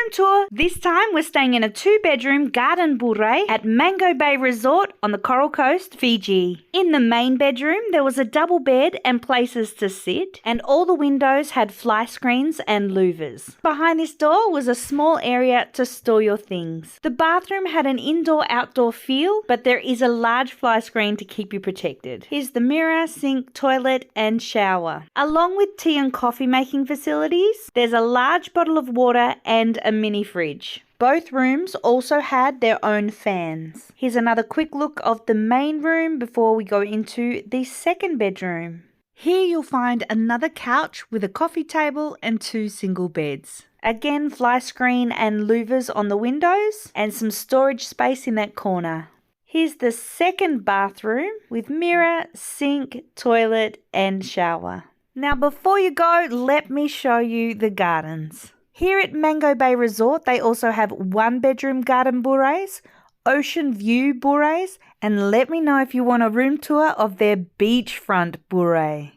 room tour. This time we're staying in a 2-bedroom Garden Bure at Mango Bay Resort on the Coral Coast, Fiji. In the main bedroom, there was a double bed and places to sit, and all the windows had fly screens and louvers. Behind this door was a small area to store your things. The bathroom had an indoor-outdoor feel, but there is a large fly screen to keep you protected. Here's the mirror, sink, toilet, and shower. Along with tea and coffee making facilities, there's a large bottle of water and a mini fridge. Both rooms also had their own fans. Here's another quick look of the main room before we go into the second bedroom. Here you'll find another couch with a coffee table and 2 single beds. Again, fly screen and louvers on the windows and some storage space in that corner. Here's the second bathroom with mirror, sink, toilet and shower. Now before you go, let me show you the gardens. Here at Mango Bay Resort, they also have 1-bedroom garden bures, ocean view bures, and let me know if you want a room tour of their beachfront bure.